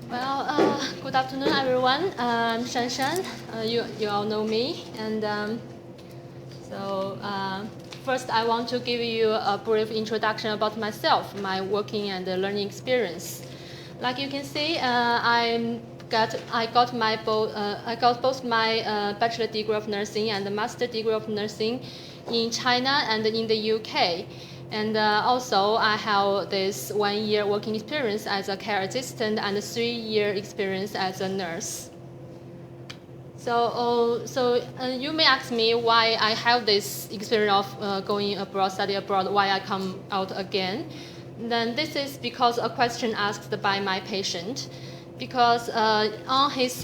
Well, good afternoon, everyone. I'm Shanshan. You all know me. And first, I want to give you a brief introduction about myself, my working and learning experience. Like you can see, I got both my bachelor degree of nursing and the master degree of nursing in China and in the UK. And also, I have this 1 year working experience as a care assistant and a 3-year experience as a nurse. So you may ask me why I have this experience of going abroad, study abroad, why I come out again. Then this is because a question asked by my patient. Because on his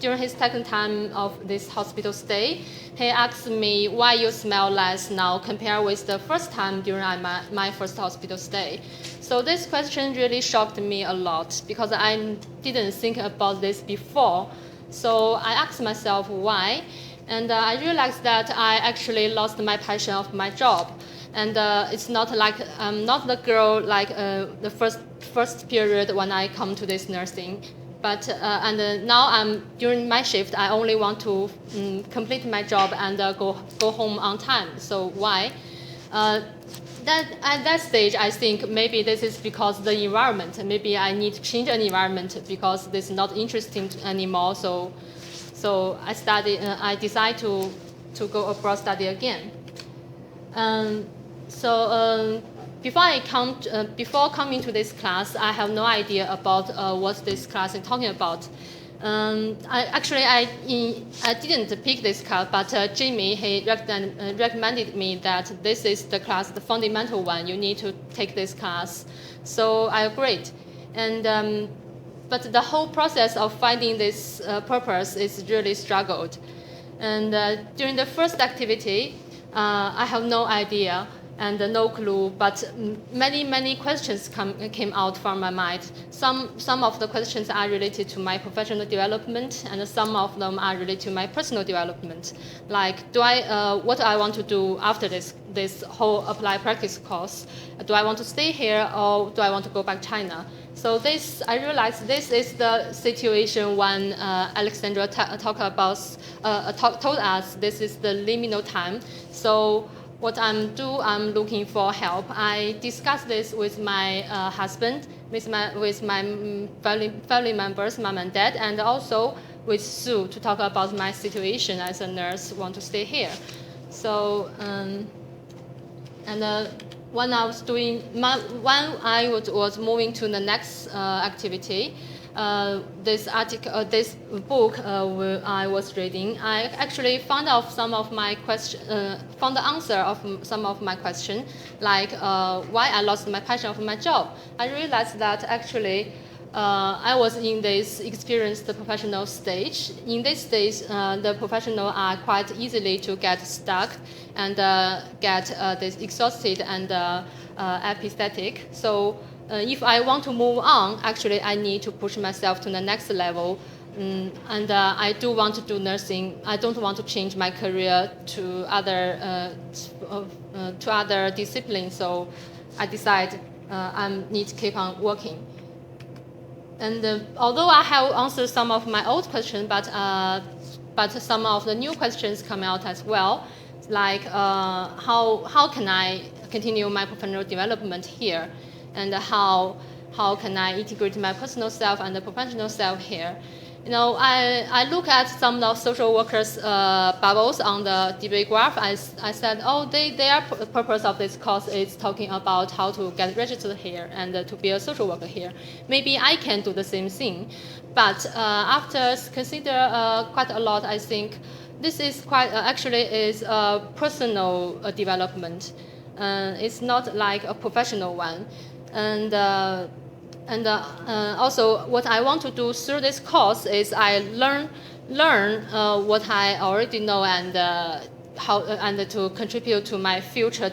during his second time of this hospital stay, he asked me why you smell less now compared with the first time during my first hospital stay. So this question really shocked me a lot because I didn't think about this before. So I asked myself why, and I realized that I actually lost my passion of my job. And it's not like I'm not the girl like the first period when I come to this nursing, but now during my shift I only want to complete my job and go home on time. So why? That at that stage I think maybe this is because the environment. Maybe I need to change an environment because this is not interesting anymore. So I decide to go abroad study again. Before coming to this class, I have no idea about what this class is talking about. I didn't pick this class, but Jimmy recommended me that this is the class, the fundamental one. You need to take this class. So I agreed, but the whole process of finding this purpose is really struggled. And during the first activity, I have no idea and no clue, but many questions came out from my mind. Some of the questions are related to my professional development, and some of them are related to my personal development. Like, what do I want to do after this whole applied practice course? Do I want to stay here or do I want to go back to China? So I realized this is the situation when Alexandra told us this is the liminal time. So what I'm looking for help. I discussed this with my husband, with my family members, mom and dad, and also with Sue to talk about my situation as a nurse, want to stay here. So when I was moving to the next activity, this book I was reading, I actually found out found the answer of some of my questions, like why I lost my passion of my job. I realized that actually I was in this experienced professional stage. In this stage, the professionals are quite easily to get stuck and get this exhausted and apathetic. So if I want to move on, actually I need to push myself to the next level. And I do want to do nursing. I don't want to change my career to other disciplines. So I decide I need to keep on working. And although I have answered some of my old questions, but some of the new questions come out as well, like how can I continue my professional development here, and how can I integrate my personal self and the professional self here. I look at some of social workers' bubbles on the debate graph. I said, their purpose of this course is talking about how to get registered here and to be a social worker here. Maybe I can do the same thing. But after consider quite a lot, I think this is is a personal development. It's not like a professional one. And also, what I want to do through this course is I learn what I already know and to contribute to my future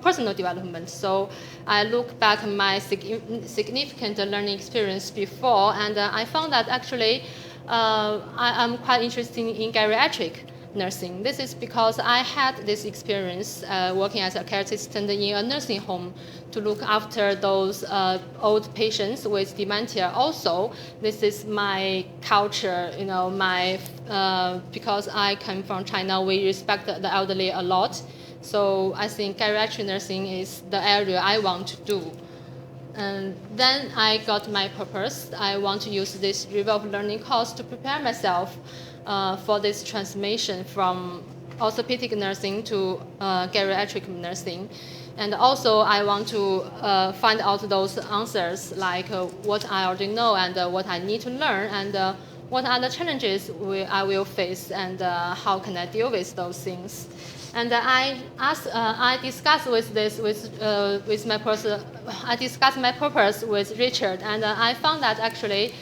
personal development. So I look back at my significant learning experience before, and I found that actually I'm quite interested in geriatric. nursing. This is because I had this experience working as a care assistant in a nursing home to look after those old patients with dementia. Also, this is my culture, because I come from China, we respect the elderly a lot. So I think geriatric nursing is the area I want to do. And then I got my purpose. I want to use this River of Learning course to prepare myself for this transformation from orthopedic nursing to geriatric nursing. And also, I want to find out those answers, like what I already know and what I need to learn, and what are the challenges I will face, and how can I deal with those things. And I discussed my purpose with Richard, and I found that actually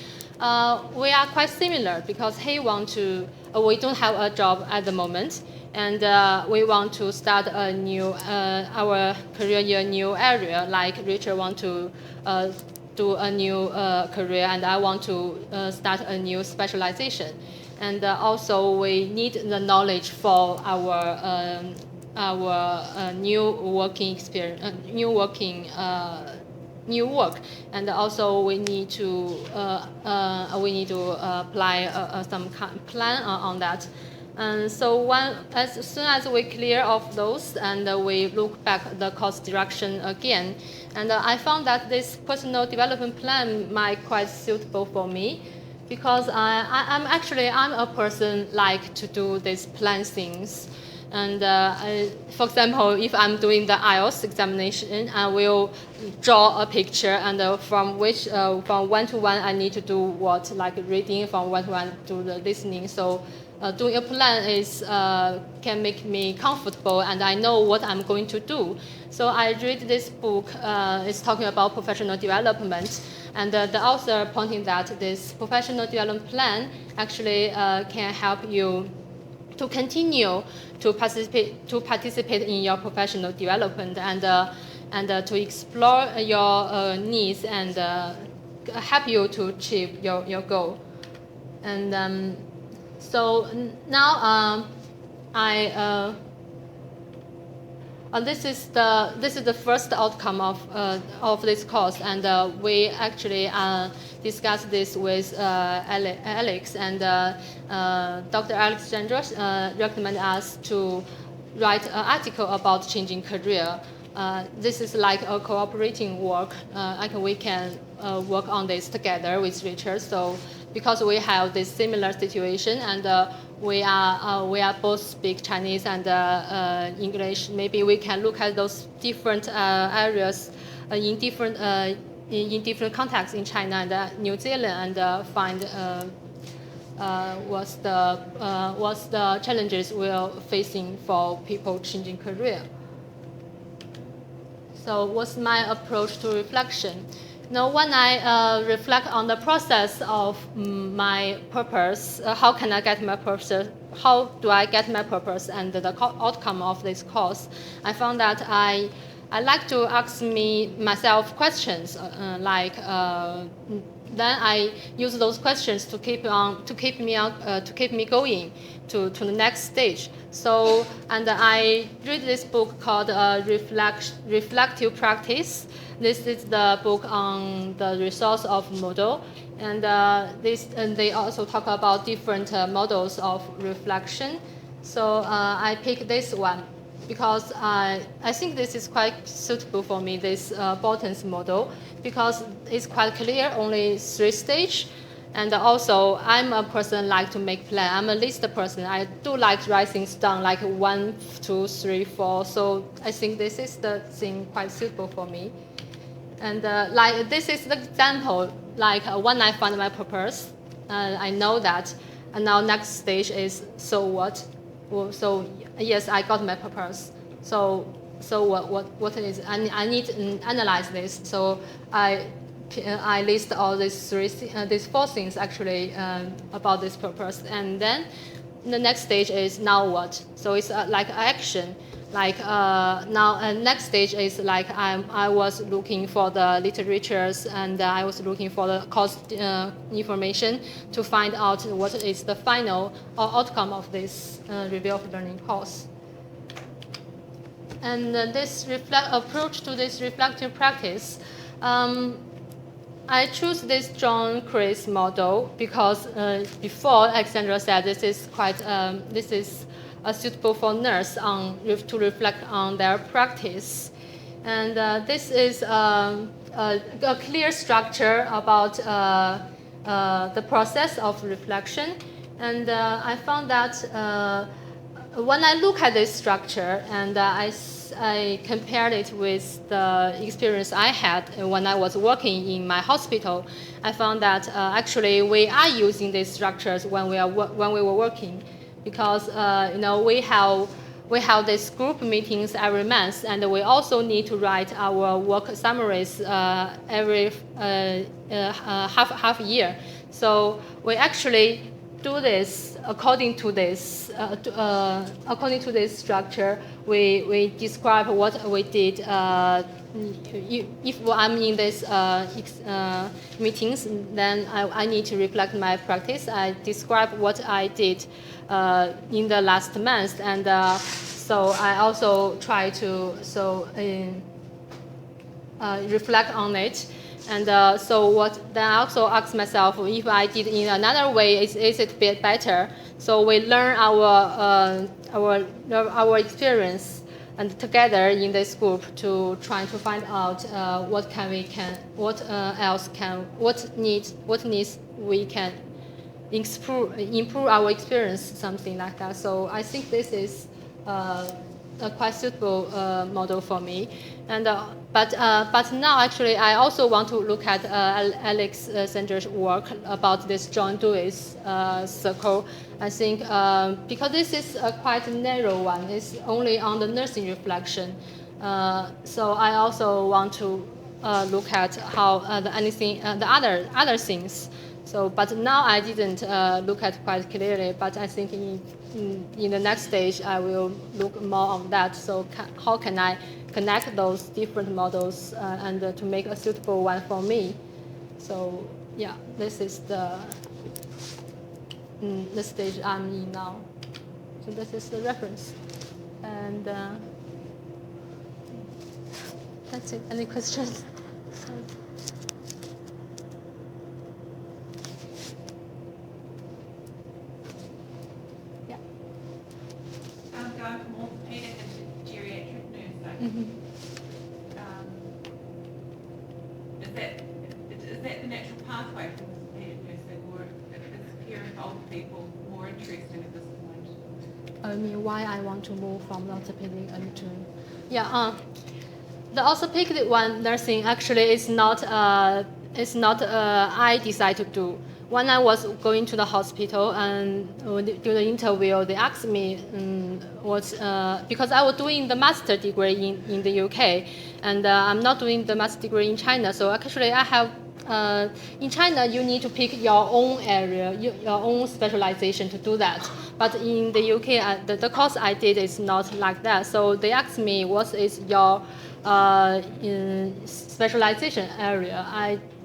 we are quite similar, because we don't have a job at the moment, and we want to start our career in a new area. Like Richard want to do a new career, and I want to start a new specialization. And also, we need the knowledge for our new working experience, new work, and also we need to apply some plan on that. And so as soon as we clear off those, and we look back the course direction again, and I found that this personal development plan might quite suitable for me, because I'm a person like to do these plan things. And for example, if I'm doing the IELTS examination, I will draw a picture, and from 1 to 1 I need to do what, like reading, from 1 to 1 to the listening. So doing a plan can make me comfortable, and I know what I'm going to do. So I read this book. It's talking about professional development, and the author pointing that this professional development plan actually can help you to continue to participate in your professional development, and to explore your needs, and help you to achieve your goal. And so now this is the first outcome of this course, and we actually discussed this with Alex, and Dr. Alexandra recommended us to write an article about changing career. This is like a cooperating work. We can work on this together with Richard. So because we have this similar situation, and we are both speak Chinese and English, maybe we can look at those different areas in different contexts in China and New Zealand, and find what's the challenges we're facing for people changing career. So what's my approach to reflection? Now, when I reflect on the process of my purpose, how can I get my purpose? How do I get my purpose and the outcome of this course? I found that I like to ask myself questions, then I use those questions to keep me going to the next stage. So, and I read this book called Reflective Practice. This is the book on the resource of model, and they also talk about different models of reflection. So I picked this one because I think this is quite suitable for me, this Bolton's model, because it's quite clear, only 3 stages. And also, I'm a person like to make plan. I'm a list person. I do like writing down like 1, 2, 3, 4. So I think this is the thing quite suitable for me. And this is the example. Like when I find my purpose, I know that. And now next stage is so what? Well, so yes, I got my purpose. So what is? I need to analyze this. So I list all these 4 things actually about this purpose, and then the next stage is now what. So it's like action. Like now, next stage is like I was looking for the literatures and I was looking for the course information to find out what is the final outcome of this review of learning course. And this approach to this reflective practice, I choose this John Chris model because before Alexandra said this is quite suitable for nurse to reflect on their practice, and this is a clear structure about the process of reflection, and I found that. When I look at this structure and I compared it with the experience I had when I was working in my hospital, I found that actually we are using these structures when we were working, because we have these group meetings every month, and we also need to write our work summaries every half year. So we actually do this according to this structure. We describe what we did. If I'm in these meetings, then I need to reflect my practice. I describe what I did in the last month, and so I also try to reflect on it. And then I also ask myself, if I did in another way, is it better? So we learn our experience, and together in this group to try to find out what needs we can improve our experience, something like that. So I think this is a quite suitable model for me. And but now actually I also want to look at Alex Sander's work about this John Dewey's circle. I think because this is a quite narrow one, it's only on the nursing reflection. So I also want to look at how the other things. So, but now I didn't look at quite clearly. But I think in the next stage I will look more on that. So, how can I connect those different models and to make a suitable one for me? So, yeah, this is the stage I'm in now. So this is the reference, and that's it. Any questions? Going from orthopedic into geriatric nursing. Mm-hmm. Is that the natural pathway from orthopedic nursing, or is caring for older people more interesting at this point? I mean, why I want to move from orthopedic into, the orthopedic one nursing actually is not I decided to do. When I was going to the hospital and during the interview, they asked me because I was doing the master degree in the UK, and I'm not doing the master degree in China. So actually, I have in China you need to pick your own area, your own specialization to do that. But in the UK, the course I did is not like that. So they asked me, what is your specialization area?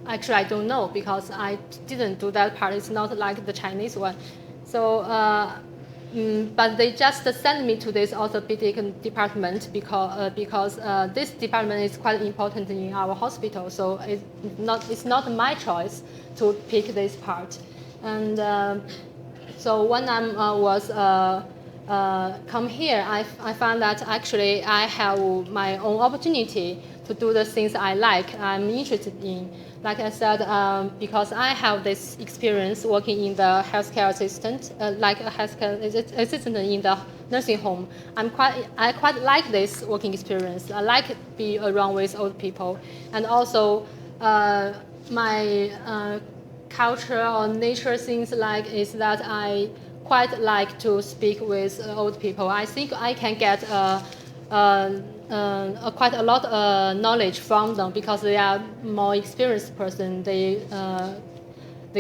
I don't know because I didn't do that part. It's not like the Chinese one. So, but they just sent me to this orthopedic department because this department is quite important in our hospital. So it's not my choice to pick this part. And so when I was come here, I found that actually I have my own opportunity to do the things I like, I'm interested in. Like I said, because I have this experience working in the healthcare assistant, like a healthcare assistant in the nursing home. I quite like this working experience. I like to be around with old people, and also my culture or nature things like is that I quite like to speak with old people. I think I can get quite a lot of knowledge from them because they are more experienced person. They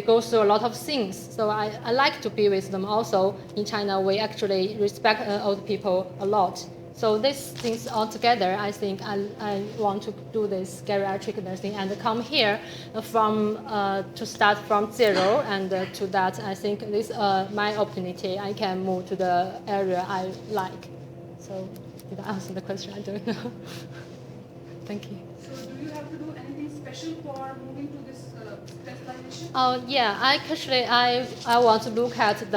go through a lot of things. So I like to be with them. Also, in China, we actually respect old people a lot. So these things all together, I think I want to do this geriatric nursing and come here to start from zero, and to that, I think this my opportunity. I can move to the area I like. So did I answer the question? I don't know. Thank you. So do you have to do anything special for moving to this specialization? Oh yeah, I want to look at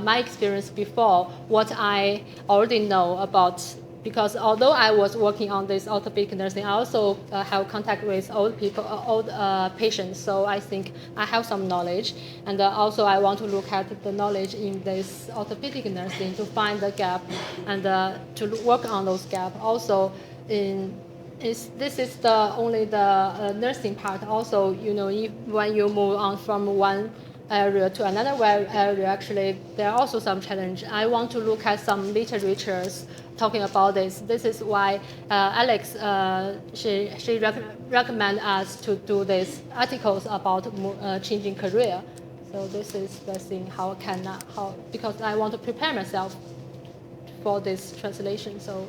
my experience before, what I already know about, because although I was working on this orthopedic nursing, I also have contact with old people, old patients. So I think I have some knowledge, and also I want to look at the knowledge in this orthopedic nursing to find the gap and to work on those gaps. Also this is only the nursing part. Also, when you move on from one area to another area, actually there are also some challenge. I want to look at some literatures talking about this. This is why Alex she recommend us to do these articles about changing career. So this is the thing because I want to prepare myself for this translation. So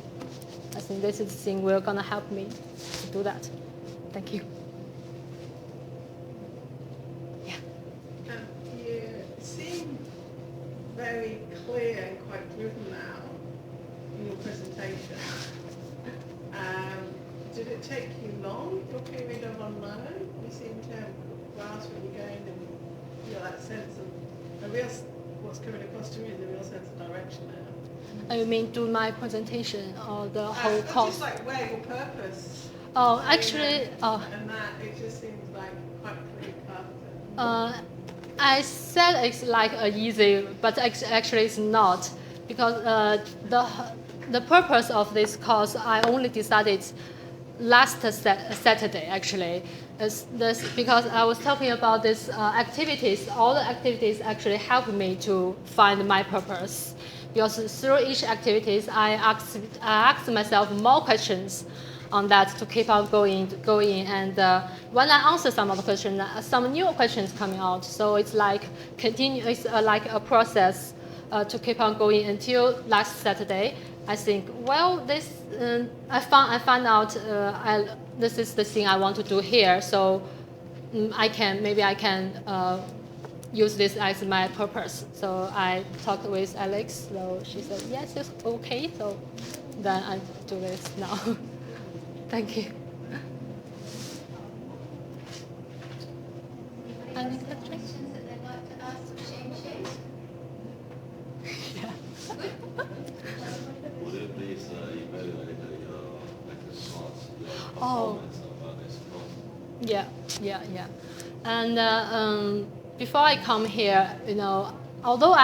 I think this is the thing we're going to help me to do that. Thank you. Yeah. You seem very clear and quite driven now in your presentation. Did it take you long, your period of unknown? You seem to have grasped where you're going and that sense of what's coming across to me is a real sense of direction now. You mean do my presentation or the whole course? Just like where your purpose. Oh, actually, and that it just seems like quite clear cut. I said it's like easy, but actually it's not, because the purpose of this course I only decided last Saturday actually. Because I was talking about these activities. All the activities actually helped me to find my purpose. Because through each activities, I asked myself more questions on that to keep on going. And when I answer some of the questions, some new questions coming out. So it's like It's like a process to keep on going until last Saturday. I think, well, this I found out this is the thing I want to do here. So maybe I can use this as my purpose. So I talked with Alex, so she said, yes, it's okay. So then I do this now. Thank you. Any questions that they'd like to ask Shanshan? Would it please evaluate the slots, the Oh. performance of this course? Yeah. And before I come here, although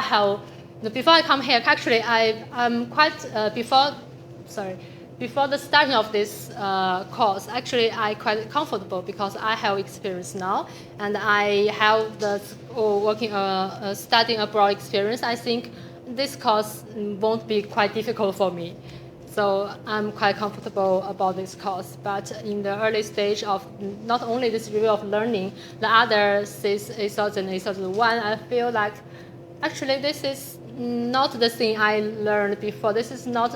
before I come here, actually I'm quite before the starting of this course, actually I'm quite comfortable because I have experience now, and I have the studying abroad experience. I think this course won't be quite difficult for me. So I'm quite comfortable about this course. But in the early stage of not only this review of learning, the other ASOS and ASOS1, I feel like actually this is not the thing I learned before. This is not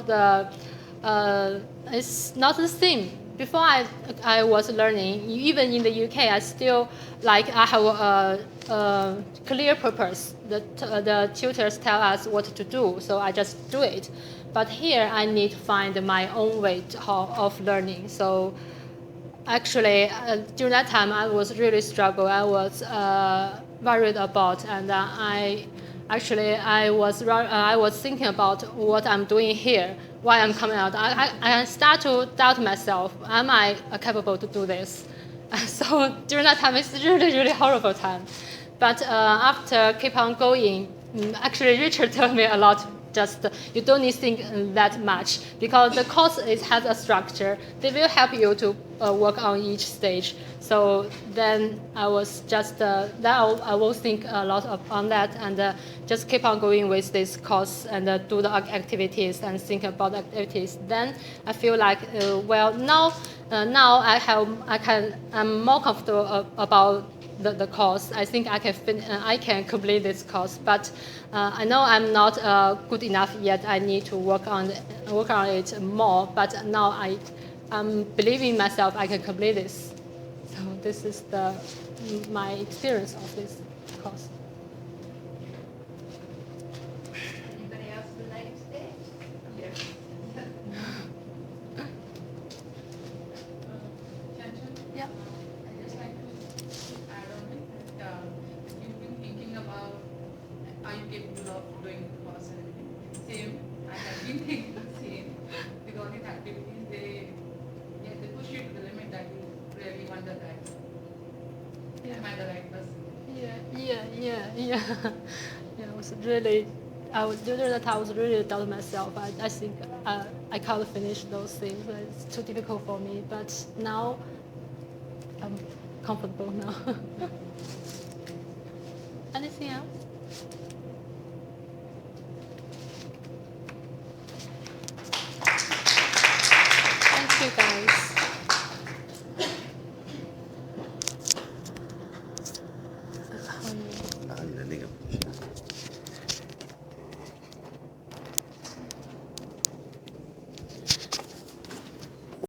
it's not the same. Before I was learning, even in the UK, I still I have a clear purpose. The tutors tell us what to do, so I just do it. But here I need to find my own way of learning. So actually, during that time, I was really struggle. I was worried about, and I was thinking about what I'm doing here, why I'm coming out. I start to doubt myself. Am I capable to do this? So during that time, it's really, really horrible time. But after keep on going, actually Richard told me a lot. Just you don't need to think that much because the course has a structure. They will help you to work on each stage. So then I was just I will think a lot on that and just keep on going with this course and do the activities and think about the activities. Then I feel like now I'm more comfortable about the course. I think I can complete this course, but I know I'm not good enough yet. I need to work on it more. But now I'm believing myself I can complete this. So this is my experience of this course. Anybody else would like to stay? Yes. Shanshan? Yeah. I just like to add on it that you've been thinking about are you capable of doing the course and everything. Same, I have been thinking the same. Because these activities, they push you to the limit that you really wonder that am I the right person? Yeah. I was during that time I was really doubting myself. I think I can't finish those things. It's too difficult for me. But now I'm comfortable now. Anything else?